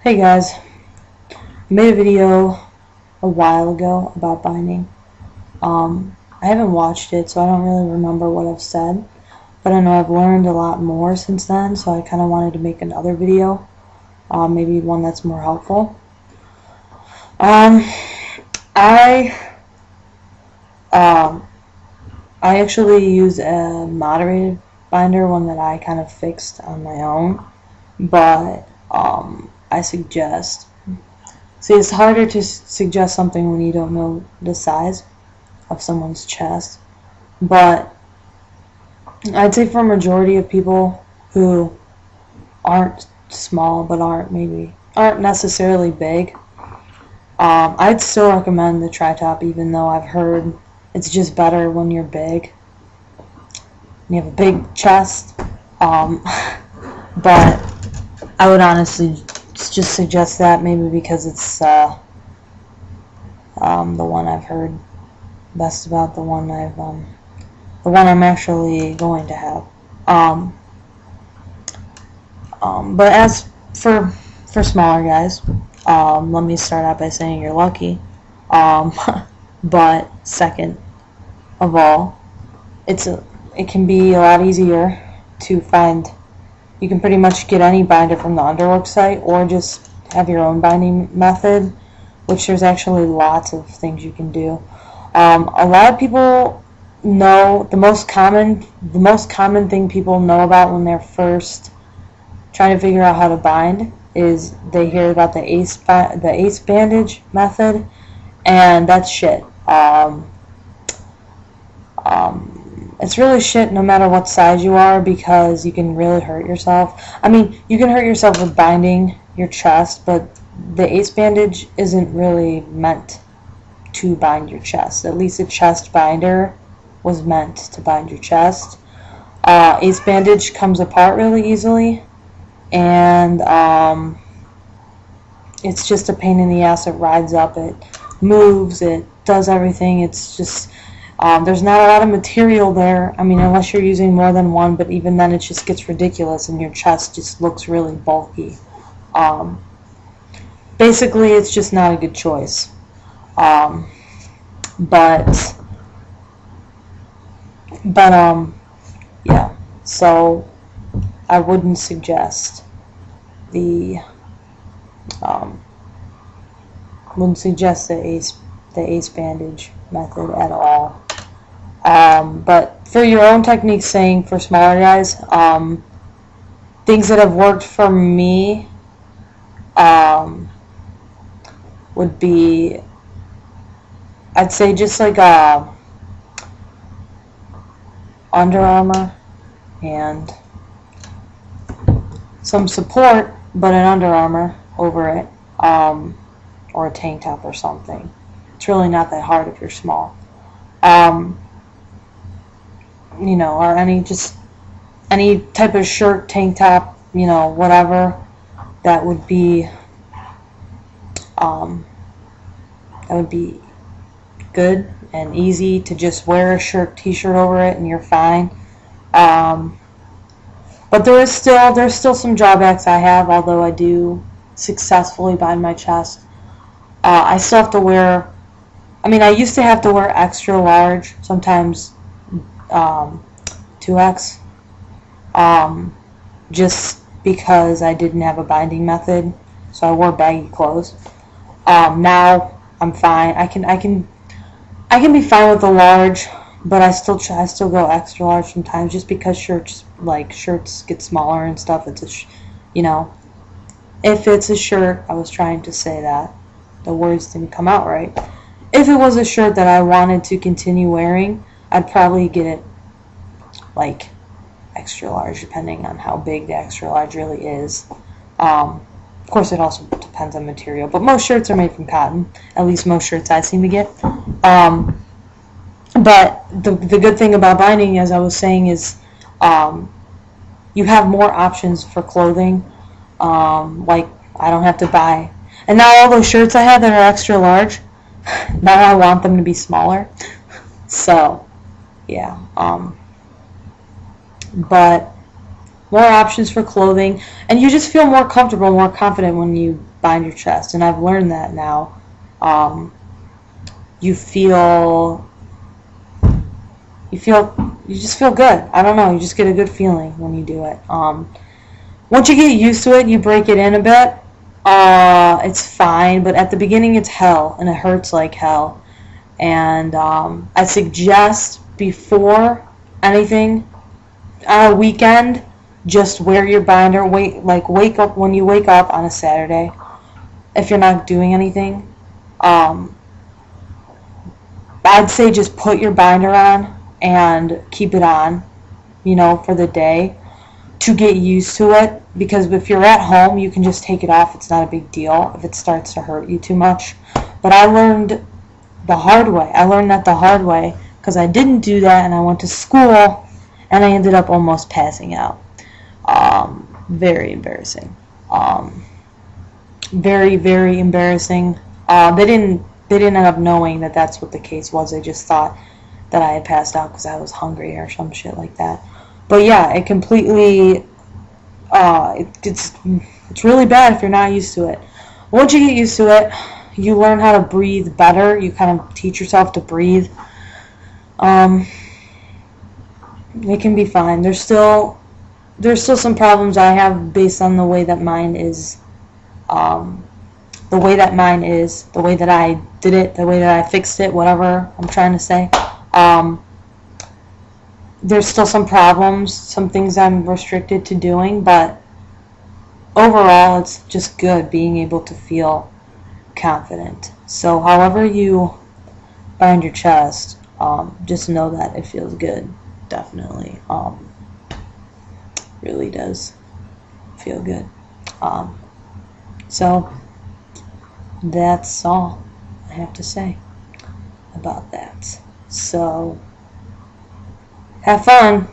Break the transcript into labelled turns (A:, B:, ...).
A: Hey guys, I made a video a while ago about binding. I haven't watched it, so I don't really remember what I've said, but I know I've learned a lot more since then, so I kind of wanted to make another video, maybe one that's more helpful. I actually use a moderated binder, one that I kind of fixed on my own, but I suggest. See, it's harder to suggest something when you don't know the size of someone's chest, but I'd say for a majority of people who aren't small but aren't necessarily big, I'd still recommend the Tri-Top, even though I've heard it's just better when you're big. You have a big chest, but I would honestly just suggest that, maybe because it's the one I've heard best about, the one I'm actually going to have. But as for smaller guys, let me start out by saying you're lucky. But second of all, it can be a lot easier to find. You can pretty much get any binder from the Underworks site, or just have your own binding method, which there's actually lots of things you can do. A lot of people know the most common thing people know about when they're first trying to figure out how to bind is they hear about the ace bandage method, and that's shit. It's really shit no matter what size you are, because you can really hurt yourself. I mean, you can hurt yourself with binding your chest, but the ace bandage isn't really meant to bind your chest. At least a chest binder was meant to bind your chest. Ace bandage comes apart really easily, and it's just a pain in the ass. It rides up, it moves, it does everything. It's just there's not a lot of material there. I mean, unless you're using more than one, but even then it just gets ridiculous and your chest just looks really bulky. Basically, it's just not a good choice. But yeah, so I wouldn't suggest the ace bandage method at all. But for your own technique, saying for smaller guys, things that have worked for me would be, I'd say, just like Under Armour and some support, but an Under Armour over it, or a tank top or something. It's really not that hard if you're small. You know, or any type of shirt, tank top, you know, whatever, that would be good and easy to just wear a t-shirt over it and you're fine. But there's still some drawbacks I have, although I do successfully bind my chest. I still have to wear, I mean, I used to have to wear extra large, sometimes 2X, just because I didn't have a binding method, so I wore baggy clothes. Now I'm fine. I can be fine with the large, but I still go extra large sometimes, just because shirts get smaller and stuff. It's you know, if it's a shirt, I was trying to say that, the words didn't come out right. If it was a shirt that I wanted to continue wearing, I'd probably get it like extra large, depending on how big the extra large really is. Of course, it also depends on material, but most shirts are made from cotton. At least most shirts I seem to get. But the good thing about binding, as I was saying, is you have more options for clothing. Like, I don't have to buy. And now all those shirts I have that are extra large, now I want them to be smaller. So, yeah. But more options for clothing, and you just feel more comfortable, more confident when you bind your chest. And I've learned that now. You feel, you just feel good. I don't know, you just get a good feeling when you do it. Once you get used to it, you break it in a bit, it's fine, but at the beginning it's hell, and it hurts like hell. And I suggest before anything on a weekend, just wear your binder. Wake up when you wake up on a Saturday. If you're not doing anything, I'd say just put your binder on and keep it on, for the day to get used to it. Because if you're at home, you can just take it off. It's not a big deal if it starts to hurt you too much. But I learned the hard way. I learned that the hard way because I didn't do that, and I went to school, and I ended up almost passing out. Very embarrassing. Very, very embarrassing. They didn't end up knowing that that's what the case was. They just thought that I had passed out because I was hungry or some shit like that. But yeah, it completely, it's really bad if you're not used to it. Once you get used to it, you learn how to breathe better. You kind of teach yourself to breathe. It can be fine. There's still some problems I have based on the way that mine is. The way that I did it, the way that I fixed it, whatever I'm trying to say. There's still some problems, some things I'm restricted to doing, but overall it's just good being able to feel confident. So however you bind your chest, just know that it feels good. Definitely. Really does feel good. So that's all I have to say about that. So have fun.